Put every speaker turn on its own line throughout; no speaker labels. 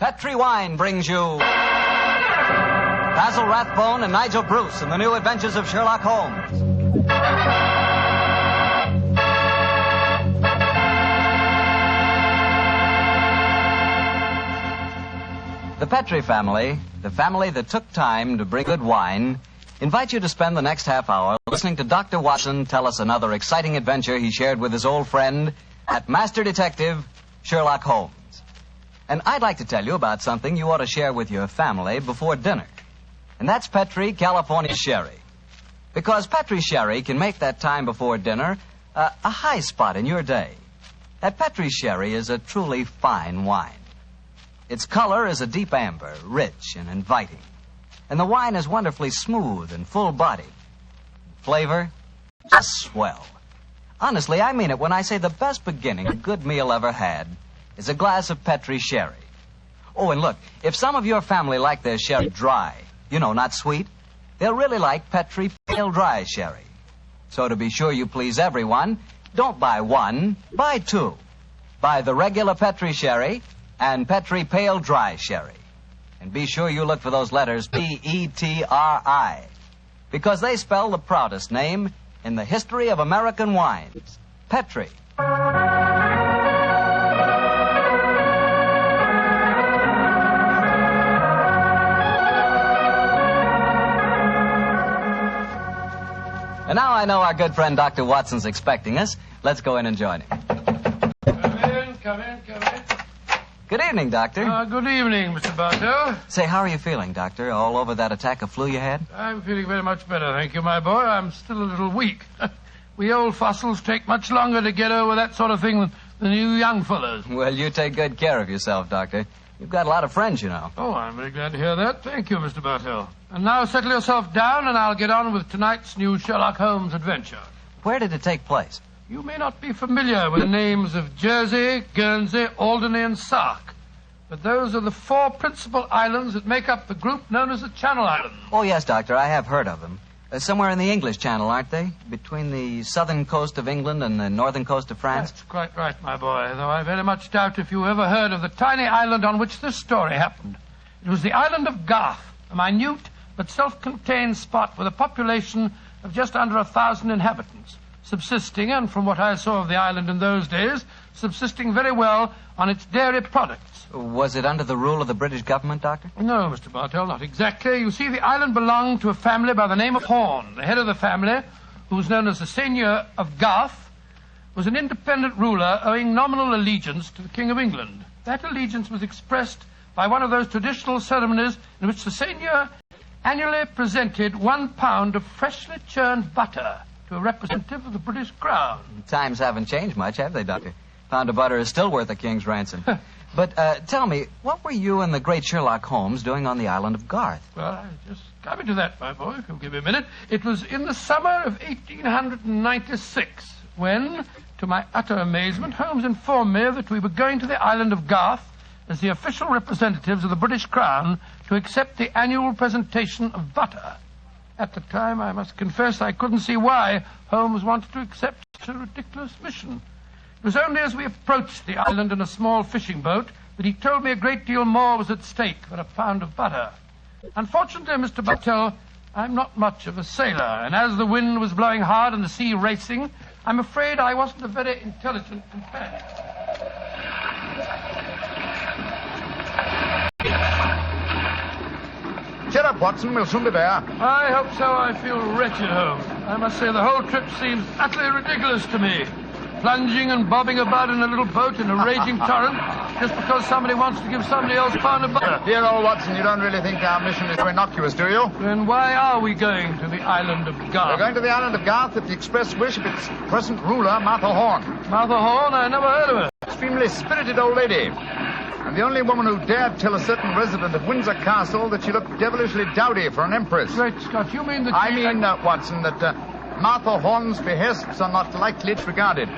Petri Wine brings you Basil Rathbone and Nigel Bruce in the new adventures of Sherlock Holmes. The Petri family, the family that took time to bring good wine, invite you to spend the next half hour listening to Dr. Watson tell us another exciting adventure he shared with his old friend at Master Detective Sherlock Holmes. And I'd like to tell you about something you ought to share with your family before dinner. And that's Petri California Sherry. Because Petri Sherry can make that time before dinner a high spot in your day. That Petri Sherry is a truly fine wine. Its color is a deep amber, rich and inviting. And the wine is wonderfully smooth and full-bodied. Flavor, just swell. Honestly, I mean it when I say the best beginning a good meal ever had is a glass of Petri Sherry. Oh, and look, if some of your family like their sherry dry, you know, not sweet, they'll really like Petri Pale Dry Sherry. So to be sure you please everyone, don't buy one, buy two. Buy the regular Petri Sherry and Petri Pale Dry Sherry. And be sure you look for those letters P-E-T-R-I, because they spell the proudest name in the history of American wines, Petri. And now I know our good friend Dr. Watson's expecting us. Let's go in and join him.
Come in.
Good evening, Doctor.
Good evening, Mr. Bartell.
Say, how are you feeling, Doctor? All over that attack of flu you had?
I'm feeling very much better, thank you, my boy. I'm still a little weak. We old fossils take much longer to get over that sort of thing than you young fellows.
Well, you take good care of yourself, Doctor. You've got a lot of friends, you know.
Oh, I'm very glad to hear that. Thank you, Mr. Bartell. And now settle yourself down, and I'll get on with tonight's new Sherlock Holmes adventure.
Where did it take place?
You may not be familiar with the names of Jersey, Guernsey, Alderney, and Sark, but those are the four principal islands that make up the group known as the Channel Islands.
Oh, yes, Doctor, I have heard of them. Somewhere in the English Channel, aren't they? Between the southern coast of England and the northern coast of France?
That's quite right, my boy, though I very much doubt if you ever heard of the tiny island on which this story happened. It was the island of Garth, a minute but self-contained spot with a population of just under 1,000 inhabitants, subsisting, and from what I saw of the island in those days, subsisting very well on its dairy products.
Was it under the rule of the British government, Doctor?
No, Mr. Bartell, not exactly. You see, the island belonged to a family by the name of Horn. The head of the family, who was known as the Seigneur of Garth, was an independent ruler owing nominal allegiance to the King of England. That allegiance was expressed by one of those traditional ceremonies in which the Seigneur annually presented 1 pound of freshly churned butter to a representative of the British Crown.
Times haven't changed much, have they, Doctor? Pound of butter is still worth a king's ransom. But tell me, what were you and the great Sherlock Holmes doing on the island of Garth?
Well, I just coming to that, my boy, if you'll give me a minute. It was in the summer of 1896 when, to my utter amazement, Holmes informed me that we were going to the island of Garth as the official representatives of the British Crown to accept the annual presentation of butter. At the time, I must confess, I couldn't see why Holmes wanted to accept such a ridiculous mission. It was only as we approached the island in a small fishing boat that he told me a great deal more was at stake than a pound of butter. Unfortunately, Mr. Bartell, I'm not much of a sailor, and as the wind was blowing hard and the sea racing, I'm afraid I wasn't a very intelligent companion.
Cheer up, Watson. We'll soon be there.
I hope so. I feel wretched, Holmes. I must say the whole trip seems utterly ridiculous to me. Plunging and bobbing about in a little boat in a raging torrent just because somebody wants to give somebody else a pound of butter.
Dear old Watson, you don't really think our mission is so innocuous, do you?
Then why are we going to the island of Garth?
We're going to the island of Garth at the express wish of its present ruler, Martha Horn.
Martha Horn? I never heard of her.
Extremely spirited old lady. And the only woman who dared tell a certain resident of Windsor Castle that she looked devilishly dowdy for an empress.
Great Scott, you mean that
I mean, Watson, that Martha Horn's behests are not lightly disregarded.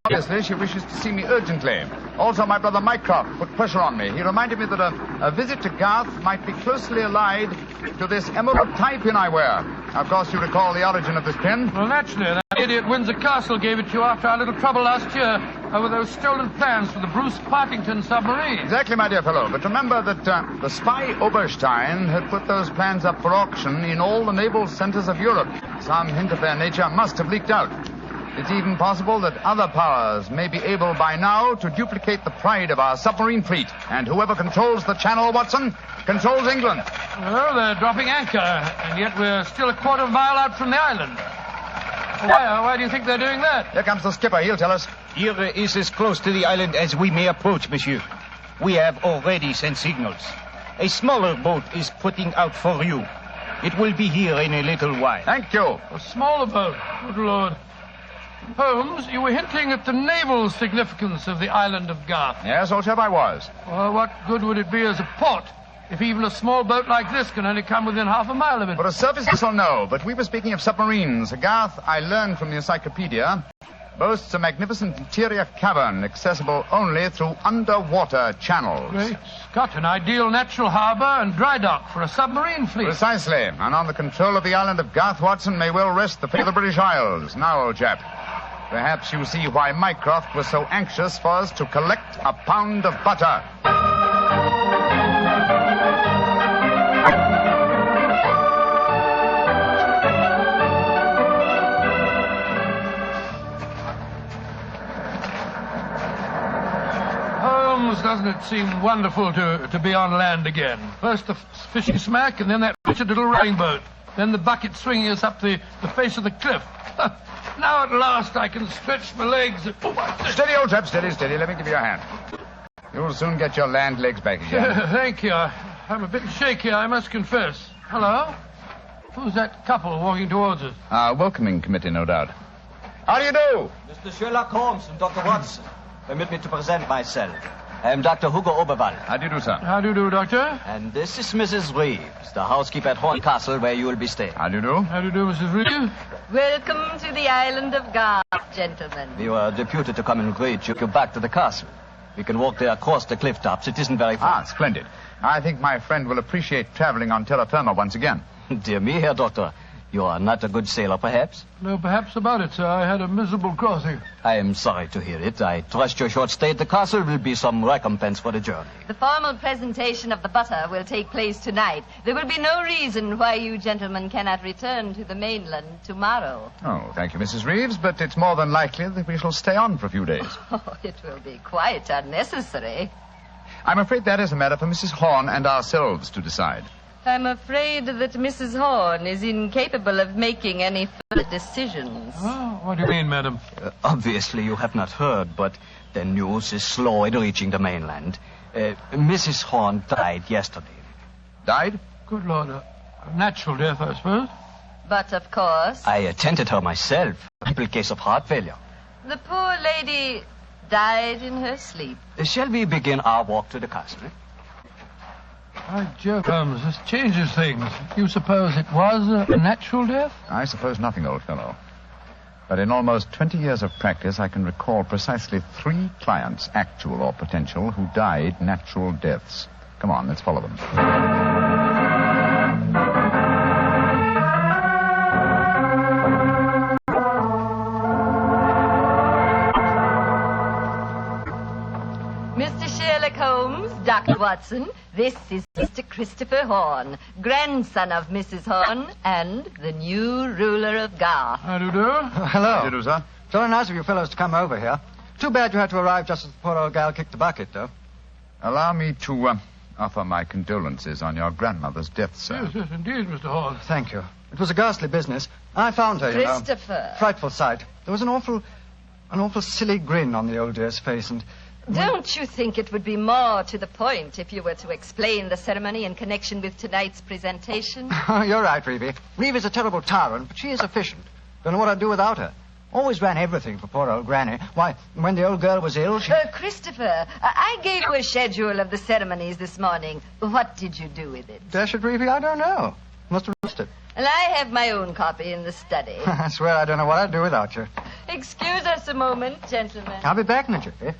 Obviously, she wishes to see me urgently. Also, my brother Mycroft put pressure on me. He reminded me that a visit to Garth might be closely allied to this emerald tie pin I wear. Of course, you recall the origin of this pin.
Well, naturally. That idiot Windsor Castle gave it to you after our little trouble last year. over those stolen plans for the Bruce Partington submarine.
Exactly, my dear fellow. But remember that the spy Oberstein had put those plans up for auction in all the naval centers of Europe. Some hint of their nature must have leaked out. It's even possible that other powers may be able by now to duplicate the pride of our submarine fleet. And whoever controls the channel, Watson, controls England.
Well, they're dropping anchor, and yet we're still a quarter of a mile out from the island. Why do you think they're doing that?
Here comes the skipper. He'll tell us.
Here is as close to the island as we may approach, monsieur. We have already sent signals. A smaller boat is putting out for you. It will be here in a little while.
Thank you.
A smaller boat. Good Lord. Holmes, you were hinting at the naval significance of the island of Garth.
Yes, old chap, I was.
Well, what good would it be as a port if even a small boat like this can only come within half a mile of it?
For a surface vessel, no. But we were speaking of submarines. Garth, I learned from the encyclopedia, boasts a magnificent interior cavern accessible only through underwater channels.
Great Scott, an ideal natural harbor and dry dock for a submarine fleet.
Precisely. And on the control of the island of Garth, Watson, may well rest the fate of the British Isles. Now, old chap, perhaps you see why Mycroft was so anxious for us to collect a pound of butter.
Holmes, doesn't it seem wonderful to be on land again? First the fishing smack, and then that wretched little rowing boat. Then the bucket swinging us up the face of the cliff. Now at last I can stretch my legs.
Steady, old chap, steady, steady. Let me give you a hand. You'll soon get your land legs back again.
Thank you. I'm a bit shaky, I must confess. Hello? Who's that couple walking towards us?
Our welcoming committee, no doubt. How do you do?
Mr. Sherlock Holmes and Dr. Watson. Permit me to present myself. I am Dr. Hugo Oberwald.
How do you do, sir?
How do you do, Doctor?
And this is Mrs. Reeves, the housekeeper at Horn Castle, where you will be staying.
How do you do?
How do you do, Mrs. Reeves?
Welcome to the island of Garth, gentlemen.
We were deputed to come and greet you back to the castle. We can walk there across the cliff tops. It isn't very far.
Splendid. I think my friend will appreciate traveling on terra firma once again.
Dear me, Herr Doctor. You are not a good sailor, perhaps?
No, perhaps about it, sir. I had a miserable crossing.
I am sorry to hear it. I trust your short stay at the castle will be some recompense for the journey.
The formal presentation of the butter will take place tonight. There will be no reason why you gentlemen cannot return to the mainland tomorrow.
Oh, thank you, Mrs. Reeves, but it's more than likely that we shall stay on for a few days.
Oh, it will be quite unnecessary.
I'm afraid that is a matter for Mrs. Horn and ourselves to decide.
I'm afraid that Mrs. Horn is incapable of making any further decisions.
Oh, what do you mean, madam?
Obviously, you have not heard, but the news is slow in reaching the mainland. Mrs. Horn died yesterday.
Died?
Good Lord, a natural death, I suppose.
But, of course,
I attended her myself. Simple case of heart failure.
the poor lady died in her sleep.
Shall we begin our walk to the castle?
By Jove, Holmes, this changes things. You suppose it was a natural death?
I suppose nothing, old fellow. But in almost 20 years of practice, I can recall precisely 3 clients, actual or potential, who died natural deaths. Come on, let's follow them.
Mr. Sherlock Holmes, Dr. Watson, this is Mr. Christopher Horn, grandson of Mrs. Horn and the new ruler of Garth.
How do you do?
Hello.
How do you do, sir?
It's very nice of you fellows to come over here. Too bad you had to arrive just as the poor old gal kicked the bucket, though.
Allow me to offer my condolences on your grandmother's death, sir.
Yes, yes, indeed, Mr. Horn.
Thank you. It was a ghastly business. I found her, you know.
Christopher.
Frightful sight. There was an awful silly grin on the old dear's face, and...
Don't you think it would be more to the point if you were to explain the ceremony in connection with tonight's presentation?
You're right, Reeve. Reeve is a terrible tyrant, but she is efficient. Don't know what I'd do without her. Always ran everything for poor old Granny. Why, when the old girl was ill, she...
Christopher, I gave you a schedule of the ceremonies this morning. What did you do with it?
Dash it, Reeve, I don't know. Must have lost it.
And I have my own copy in the study.
I swear I don't know what I'd do without you.
Excuse us a moment, gentlemen.
I'll be back in a jiffy.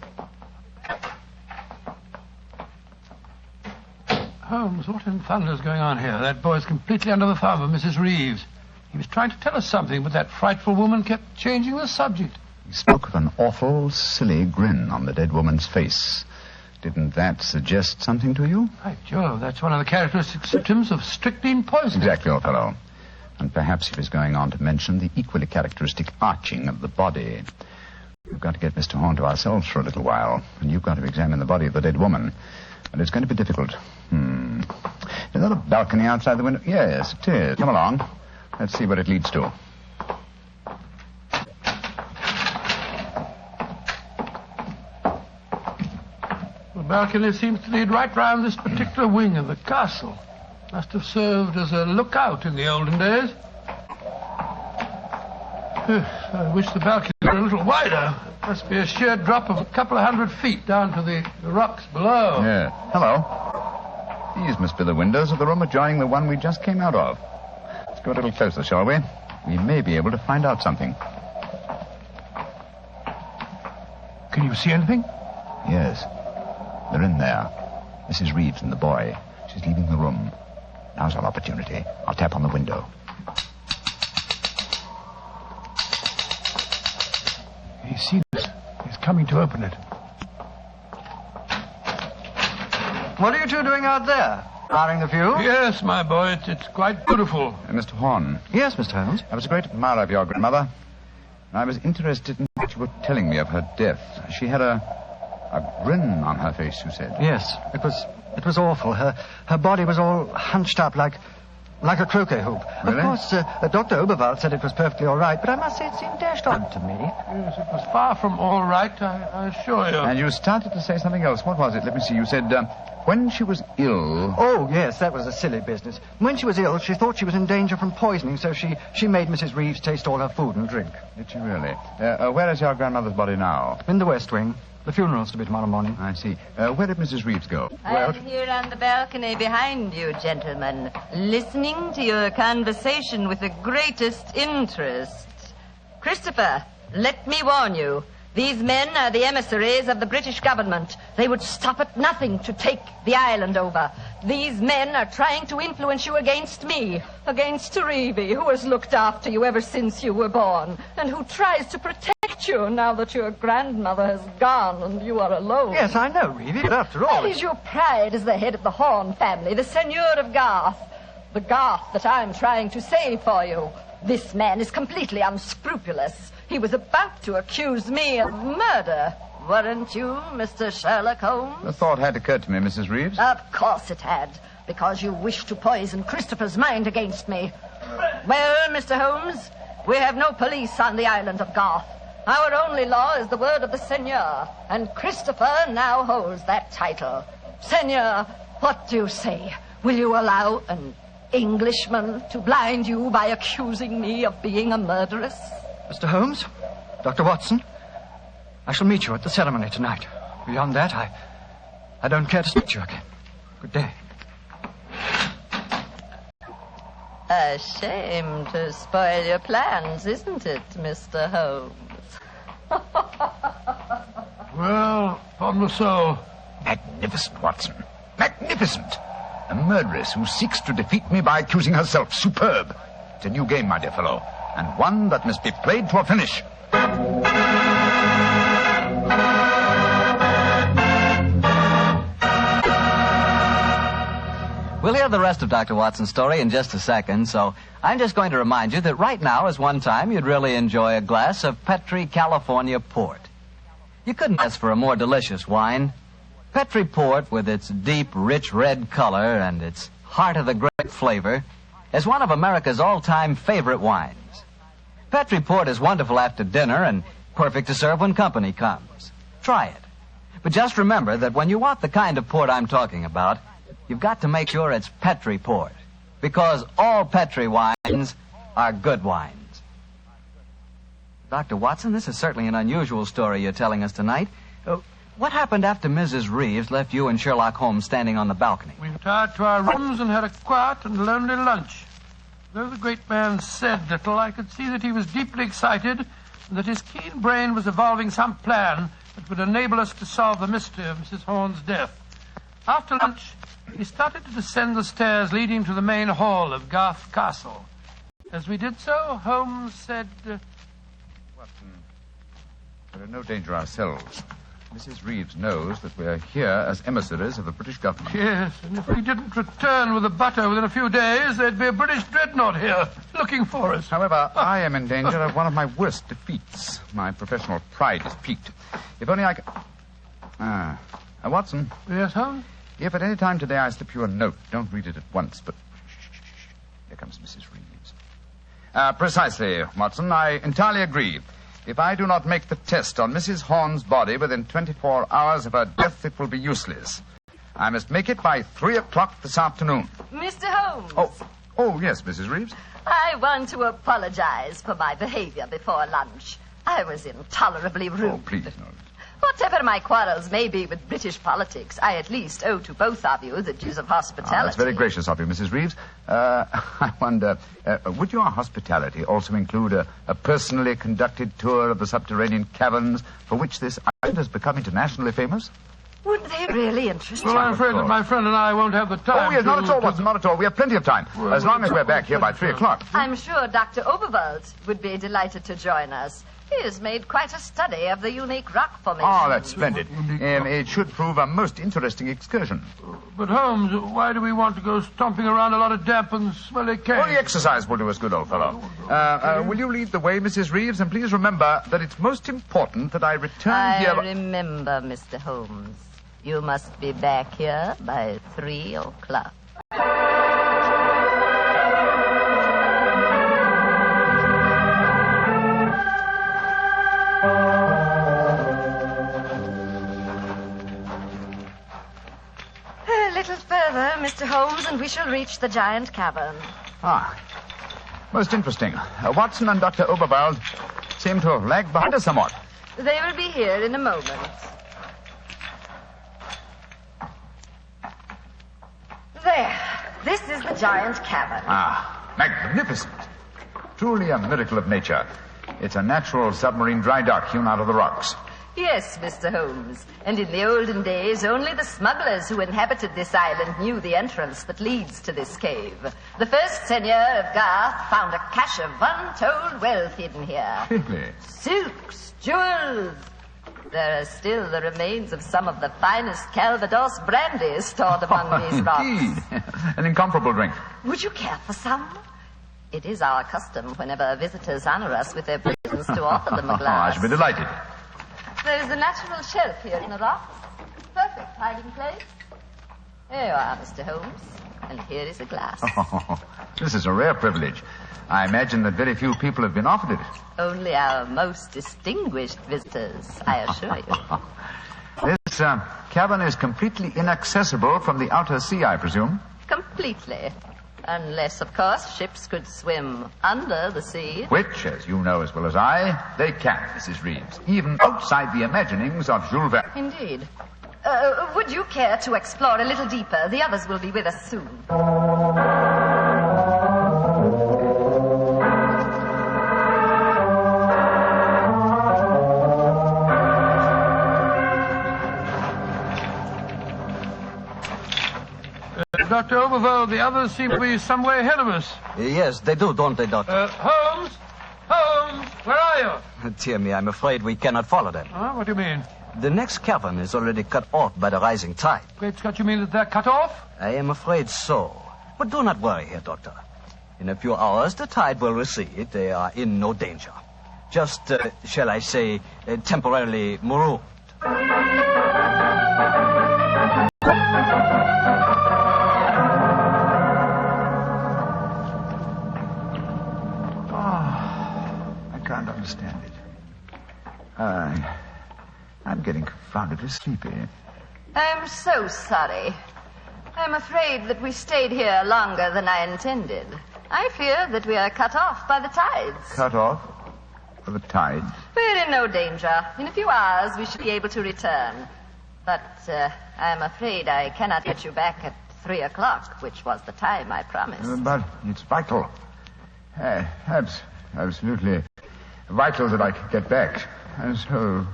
Holmes, what in thunder's going on here? That boy's completely under the thumb of Mrs. Reeves. He was trying to tell us something, but that frightful woman kept changing the subject.
He spoke of an awful, silly grin on the dead woman's face. Didn't that suggest something to you?
By Jove, that's one of the characteristic symptoms of strychnine poisoning.
Exactly, old fellow. And perhaps he was going on to mention the equally characteristic arching of the body. We've got to get Mr. Horn to ourselves for a little while, and you've got to examine the body of the dead woman. And it's going to be difficult. Is that a balcony outside the window? Yes, it is. Come along. Let's see what it leads to.
The balcony seems to lead right round this particular wing of the castle. Must have served as a lookout in the olden days. I wish the balcony were a little wider. Must be a sheer drop of a couple of 100 feet down to the rocks below.
Yeah. Hello. These must be the windows of the room adjoining the one we just came out of. Let's go a little closer, shall we? We may be able to find out something.
Can you see anything?
Yes. They're in there. Mrs. Reeves and the boy. She's leaving the room. Now's our opportunity. I'll tap on the window.
He's seen us. He's coming to open it.
What are you two doing out there? Admiring the view?
Yes, my boy, it's quite beautiful.
Mr. Horn.
Yes, Mr. Holmes.
I was a great admirer of your grandmother. And I was interested in what you were telling me of her death. She had a grin on her face, you said.
Yes, it was awful. Her body was all hunched up like a croquet hoop.
Really?
Of course, Dr. Oberwald said it was perfectly all right, but I must say it seemed dashed odd to me.
Yes, it was far from all right, I assure you.
And you started to say something else. What was it? Let me see. You said, when she was ill...
Oh, yes, that was a silly business. When she was ill, she thought she was in danger from poisoning, so she made Mrs. Reeves taste all her food and drink.
Did she really? Where is your grandmother's body now?
In the West Wing. The funeral's to be tomorrow morning.
I see. Where did Mrs. Reeves go?
I'm here on the balcony behind you, gentlemen, listening to your conversation with the greatest interest. Christopher, let me warn you. These men are the emissaries of the British government. They would stop at nothing to take the island over. These men are trying to influence you against me, against Reevy, who has looked after you ever since you were born, and who tries to protect you now that your grandmother has gone and you are alone.
Yes, I know, Reevy, but after all...
That is your pride as the head of the Horn family, the Seigneur of Garth. The Garth that I'm trying to save for you. This man is completely unscrupulous. He was about to accuse me of murder. Weren't you, Mr. Sherlock Holmes?
The thought had occurred to me, Mrs. Reeves.
Of course it had, because you wished to poison Christopher's mind against me. Well, Mr. Holmes, we have no police on the island of Garth. Our only law is the word of the Seigneur, and Christopher now holds that title. Seigneur, what do you say? Will you allow an Englishman to blind you by accusing me of being a murderess?
Mr. Holmes, Dr. Watson, I shall meet you at the ceremony tonight. Beyond that, I don't care to speak to you again. Good day.
A shame to spoil your plans, isn't it, Mr. Holmes?
Well, upon the soul.
Magnificent, Watson. Magnificent. A murderess who seeks to defeat me by accusing herself. Superb. It's a new game, my dear fellow, and one that must be played to a finish.
We'll hear the rest of Dr. Watson's story in just a second, so I'm just going to remind you that right now is one time you'd really enjoy a glass of Petri California Port. You couldn't ask for a more delicious wine. Petri Port, with its deep, rich red color and its heart of the grape flavor, is one of America's all-time favorite wines. Petri Port is wonderful after dinner and perfect to serve when company comes. Try it. But just remember that when you want the kind of port I'm talking about, you've got to make sure it's Petri Port, because all Petri wines are good wines. Dr. Watson, this is certainly an unusual story you're telling us tonight. What happened after Mrs. Reeves left you and Sherlock Holmes standing on the balcony?
We retired to our rooms and had a quiet and lonely lunch. Though the great man said little, I could see that he was deeply excited and that his keen brain was evolving some plan that would enable us to solve the mystery of Mrs. Horn's death. After lunch, he started to descend the stairs leading to the main hall of Garth Castle. As we did so, Holmes said...
Watson, We're in no danger ourselves. Mrs. Reeves knows that we're here as emissaries of the British government.
Yes, and if we didn't return with the butter within a few days, there'd be a British dreadnought here looking for us.
However, I am in danger of one of my worst defeats. My professional pride is piqued. If only I could... Watson.
Yes, Holmes?
If at any time today I slip you a note, don't read it at once, but... Shh. Here comes Mrs. Reeves. Precisely, Watson. I entirely agree. If I do not make the test on Mrs. Horn's body within 24 hours of her death, it will be useless. I must make it by 3 o'clock this afternoon.
Mr. Holmes.
Oh, yes, Mrs. Reeves.
I want to apologize for my behavior before lunch. I was intolerably rude.
Oh, please, no.
Whatever my quarrels may be with British politics, I at least owe to both of you the dues of hospitality.
That's very gracious of you, Mrs. Reeves. I wonder, would your hospitality also include a personally conducted tour of the subterranean caverns for which this island has become internationally famous?
Would they really interest you?
Well, I'm afraid that my friend and I won't have the time.
Oh, yes, not at all, Watson, not at all. We have plenty of time, as long as we're back here by 3 o'clock.
I'm sure Dr. Oberwald would be delighted to join us. He has made quite a study of the unique rock formation.
Oh, that's splendid. It should prove a most interesting excursion.
But, Holmes, why do we want to go stomping around a lot of damp and smelly caves?
Well, the exercise will do us good, old fellow. Will you lead the way, Mrs. Reeves? And please remember that it's most important that I return here...
I remember, Mr. Holmes. You must be back here by 3 o'clock. Mr. Holmes, and we shall reach the giant cavern.
Most interesting. Watson and Dr. Oberwald seem to have lagged behind us somewhat.
They will be here in a moment. There. This is the giant cavern.
Magnificent. Truly a miracle of nature. It's a natural submarine dry dock hewn out of the rocks.
Yes, Mr. Holmes. And in the olden days, only the smugglers who inhabited this island knew the entrance that leads to this cave. The first seigneur of Garth found a cache of untold wealth hidden here.
Really?
Silks, jewels. There are still the remains of some of the finest Calvados brandy stored among these rocks.
Indeed. An incomparable drink.
Would you care for some? It is our custom whenever visitors honor us with their presence to offer them a glass.
I should be delighted.
There is a natural shelf here in the rocks. Perfect hiding place. Here you are, Mr. Holmes. And here is a glass.
This is a rare privilege. I imagine that very few people have been offered it.
Only our most distinguished visitors, I assure you.
This cavern is completely inaccessible from the outer sea, I presume.
Completely. Unless, of course, ships could swim under the sea.
Which, as you know as well as I, they can, Mrs. Reeves, even outside the imaginings of Jules Verne.
Indeed. Would you care to explore a little deeper? The others will be with us soon.
Dr. Oberwald, the others seem to be some way ahead of us.
Yes, they do, don't they, Doctor?
Holmes? Holmes, where are you?
Dear me, I'm afraid we cannot follow them.
What do you mean?
The next cavern is already cut off by the rising tide.
Great Scott, you mean that they're cut off?
I am afraid so. But do not worry here, Doctor. In a few hours, the tide will recede. They are in no danger. Just, shall I say, temporarily marooned.
Understand it. I'm getting confoundedly sleepy.
I'm so sorry. I'm afraid that we stayed here longer than I intended. I fear that we are cut off by the tides.
Cut off? By the tides?
We're in no danger. In a few hours, we should be able to return. But I'm afraid I cannot get you back at 3 o'clock, which was the time I promised.
But it's vital. Absolutely vital that I can get back. I'm so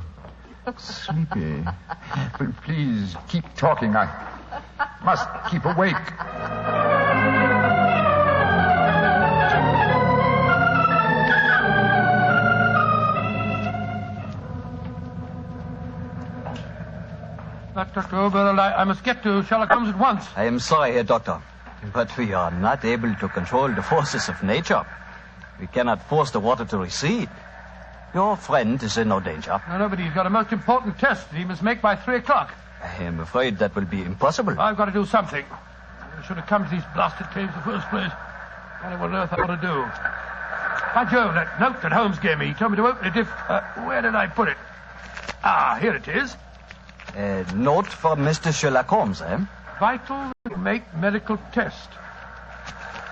sleepy. But please keep talking. I must keep awake.
Dr. Oberhold, I must get to Sherlock Holmes at once.
I am sorry, Herr Doctor, but we are not able to control the forces of nature. We cannot force the water to recede. Your friend is in no danger.
No, but he's got a most important test that he must make by 3 o'clock.
I am afraid that will be impossible.
I've got to do something. I should have come to these blasted caves in the first place. I don't know what on earth I ought to do. By Jove, that note that Holmes gave me, he told me to open it if... where did I put it? Ah, here it is.
A note from Mr. Sherlock Holmes, eh?
Vital to make medical test.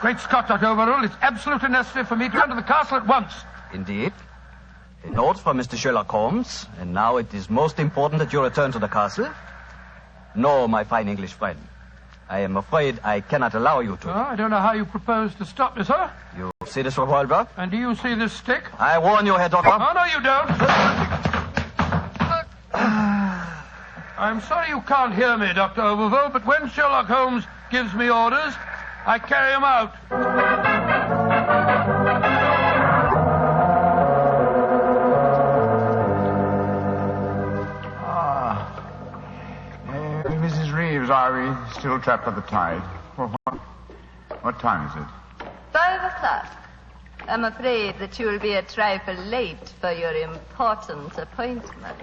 Great Scott, Dr. Overall, it's absolutely necessary for me to run to the castle at once.
Indeed. A note from Mr. Sherlock Holmes, and now it is most important that you return to the castle. No, my fine English friend. I am afraid I cannot allow you to.
Oh, I don't know how you propose to stop me, sir.
You see this revolver?
And do you see this stick?
I warn you, Herr Doctor.
Oh, no, you don't. I'm sorry you can't hear me, Dr. Overville, but when Sherlock Holmes gives me orders, I carry them out.
Mrs. Reeves, are we still trapped by the tide? Well, what time is it?
5 o'clock. I'm afraid that you will be a trifle late for your important appointment.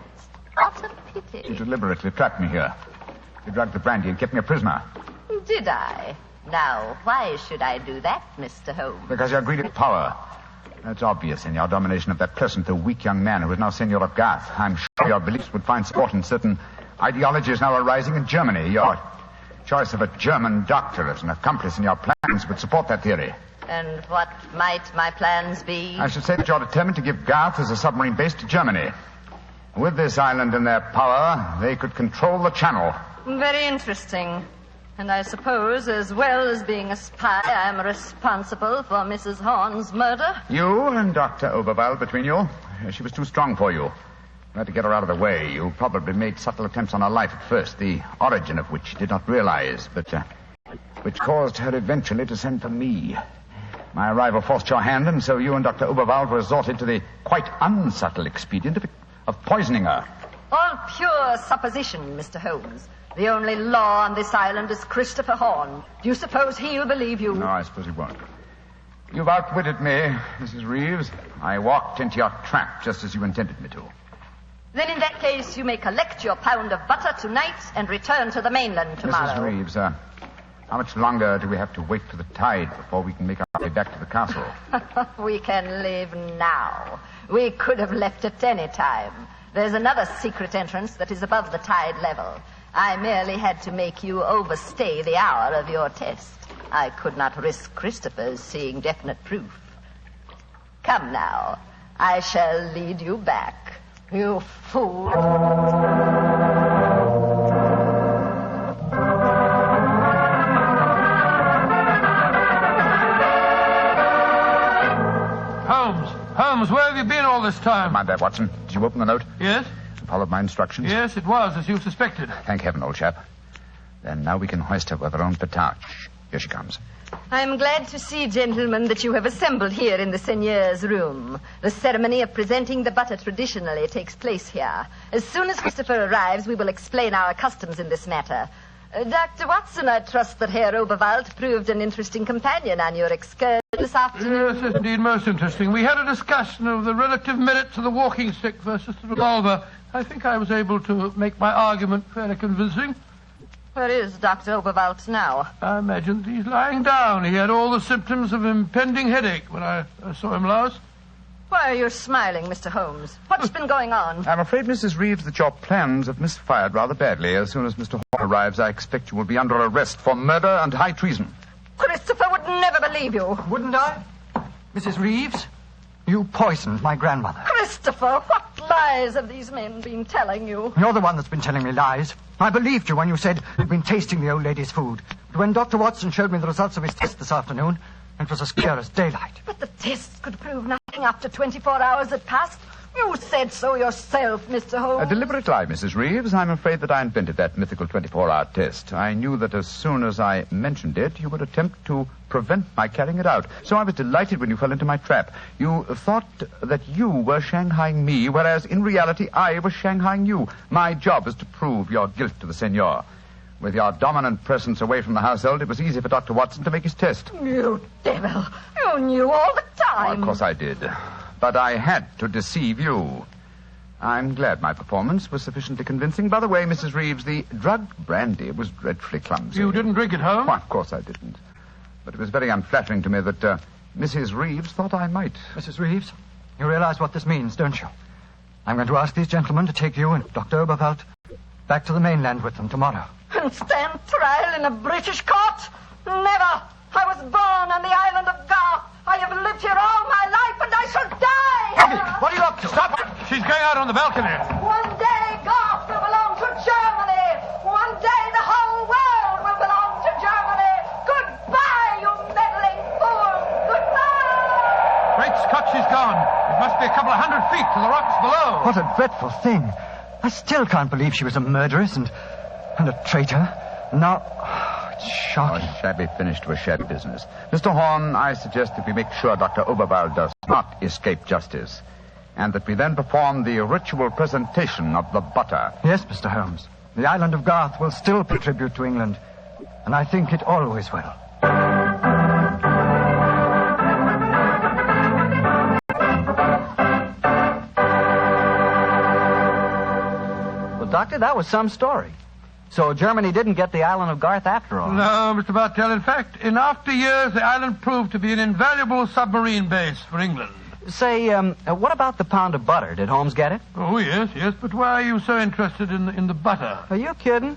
What a pity.
You deliberately trapped me here. You drugged the brandy and kept me a prisoner.
Did I? Now, why should I do that, Mr. Holmes?
Because you're greedy of power. That's obvious in your domination of that pleasant though weak young man who is now Senor of Garth. I'm sure your beliefs would find support in certain ideologies now arising in Germany. Your choice of a German doctor as an accomplice in your plans would support that theory.
And what might my plans be?
I should say that you're determined to give Garth as a submarine base to Germany. With this island in their power, they could control the channel.
Very interesting. And I suppose, as well as being a spy, I'm responsible for Mrs. Horn's murder?
You and Dr. Oberwald between you. She was too strong for you. You had to get her out of the way. You probably made subtle attempts on her life at first, the origin of which you did not realize, but which caused her eventually to send for me. My arrival forced your hand, and so you and Dr. Oberwald resorted to the quite unsubtle expedient of poisoning her.
All pure supposition, Mr. Holmes. The only law on this island is Christopher Horn. Do you suppose he'll believe you?
No, I suppose he won't. You've outwitted me, Mrs. Reeves. I walked into your trap just as you intended me to.
Then in that case, you may collect your pound of butter tonight and return to the mainland tomorrow.
Mrs. Reeves, how much longer do we have to wait for the tide before we can make our way back to the castle?
We can leave now. We could have left at any time. There's another secret entrance that is above the tide level. I merely had to make you overstay the hour of your test. I could not risk Christopher's seeing definite proof. Come now. I shall lead you back. You fool.
Holmes, where have you been all this time?
Mind that, Watson. Did you open the note?
Yes?
Followed my instructions?
Yes, it was, as you suspected.
Thank heaven, old chap. Then now we can hoist her with her own petard. Here she comes.
I'm glad to see, gentlemen, that you have assembled here in the seigneur's room. The ceremony of presenting the butter traditionally takes place here. As soon as Christopher arrives, we will explain our customs in this matter. Dr. Watson, I trust that Herr Oberwald proved an interesting companion on your excursion this afternoon.
Yes, indeed, most interesting. We had a discussion of the relative merits of the walking stick versus the revolver. I think I was able to make my argument fairly convincing.
Where is Dr. Oberwald now?
I imagine he's lying down. He had all the symptoms of impending headache when I saw him last.
Why are you smiling, Mr. Holmes? What's been going on?
I'm afraid, Mrs. Reeves, that your plans have misfired rather badly. As soon as Mr. Horn arrives, I expect you will be under arrest for murder and high treason.
Christopher would never believe you.
Wouldn't I? Mrs. Reeves, you poisoned my grandmother.
Christopher, what lies have these men been telling you?
You're the one that's been telling me lies. I believed you when you said you'd been tasting the old lady's food. But when Dr. Watson showed me the results of his test this afternoon, it was as clear as daylight.
But the tests could prove nothing after 24 hours had passed. You said so yourself, Mr. Holmes.
A deliberate lie, Mrs. Reeves. I'm afraid that I invented that mythical 24-hour test. I knew that as soon as I mentioned it, you would attempt to prevent my carrying it out. So I was delighted when you fell into my trap. You thought that you were shanghaiing me, whereas in reality I was shanghaiing you. My job is to prove your guilt to the senor. With your dominant presence away from the household, it was easy for Dr. Watson to make his test.
You devil. You knew all the time.
Oh, of course I did. But I had to deceive you. I'm glad my performance was sufficiently convincing. By the way, Mrs. Reeves, the drugged brandy was dreadfully clumsy.
You didn't drink it, Holmes?
Why, of course I didn't. But it was very unflattering to me that Mrs. Reeves thought I might.
Mrs. Reeves, you realize what this means, don't you? I'm going to ask these gentlemen to take you and Dr. Oberwald back to the mainland with them tomorrow.
And stand trial in a British court? Never. I was born on the island of Garth. I have lived here all my life, and I shall die.
What are you up to?
Stop! She's going out on the balcony.
One day, Garth will belong to Germany. One day, the whole world will belong to Germany. Goodbye, you meddling fool. Goodbye.
Great Scott, she's gone. It must be a couple of 100 feet to the rocks below.
What a dreadful thing. I still can't believe she was a murderess and a traitor. Now, it's shocking.
A shabby finish to a shabby business. Mr. Horn, I suggest that we make sure Dr. Oberwald does not escape justice, and that we then perform the ritual presentation of the butter.
Yes, Mr. Holmes. The island of Garth will still pay tribute to England, and I think it always will.
Well, Doctor, that was some story. So Germany didn't get the island of Garth after all.
No, Mr. Bartell. In fact, in after years, the island proved to be an invaluable submarine base for England.
Say, what about the pound of butter? Did Holmes get it?
Oh, yes. But why are you so interested in the butter?
Are you kidding?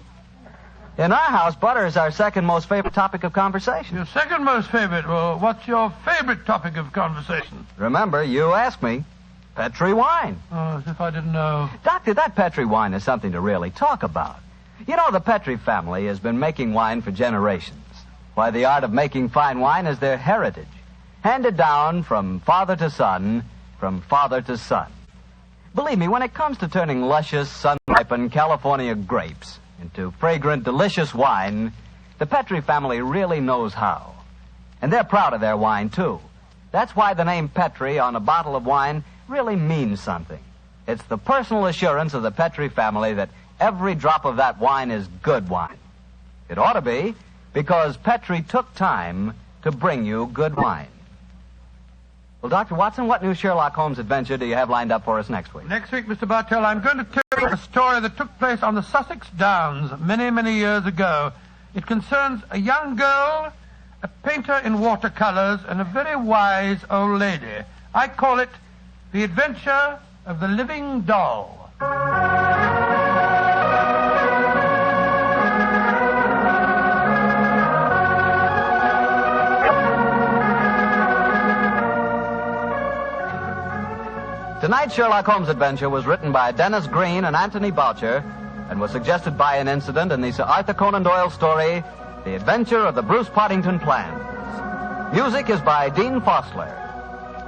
In our house, butter is our second most favorite topic of conversation.
Your second most favorite? Well, what's your favorite topic of conversation?
Remember, you asked me. Petri wine.
Oh, as if I didn't know.
Doctor, that Petri wine is something to really talk about. You know, the Petri family has been making wine for generations. Why, the art of making fine wine is their heritage, handed down from father to son, from father to son. Believe me, when it comes to turning luscious, sun-ripened California grapes into fragrant, delicious wine, the Petri family really knows how. And they're proud of their wine, too. That's why the name Petri on a bottle of wine really means something. It's the personal assurance of the Petri family that every drop of that wine is good wine. It ought to be, because Petri took time to bring you good wine. Well, Dr. Watson, what new Sherlock Holmes adventure do you have lined up for us next week?
Next week, Mr. Bartell, I'm going to tell you a story that took place on the Sussex Downs many, many years ago. It concerns a young girl, a painter in watercolors, and a very wise old lady. I call it The Adventure of the Living Doll.
Tonight's Sherlock Holmes adventure was written by Dennis Green and Anthony Boucher and was suggested by an incident in the Sir Arthur Conan Doyle story, The Adventure of the Bruce Poddington Plans. Music is by Dean Fosler.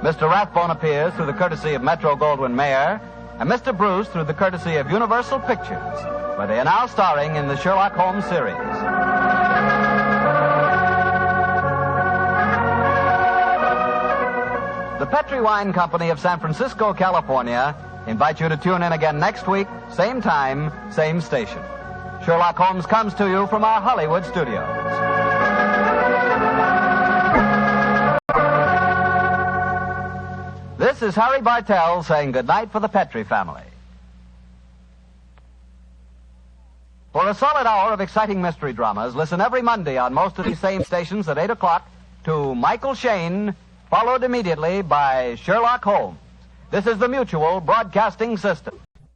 Mr. Rathbone appears through the courtesy of Metro-Goldwyn-Mayer, and Mr. Bruce through the courtesy of Universal Pictures, where they are now starring in the Sherlock Holmes series. The Petri Wine Company of San Francisco, California, invite you to tune in again next week, same time, same station. Sherlock Holmes comes to you from our Hollywood studios. This is Harry Bartell saying goodnight for the Petri family. For a solid hour of exciting mystery dramas, listen every Monday on most of these same stations at 8 o'clock to Michael Shayne, followed immediately by Sherlock Holmes. This is the Mutual Broadcasting System.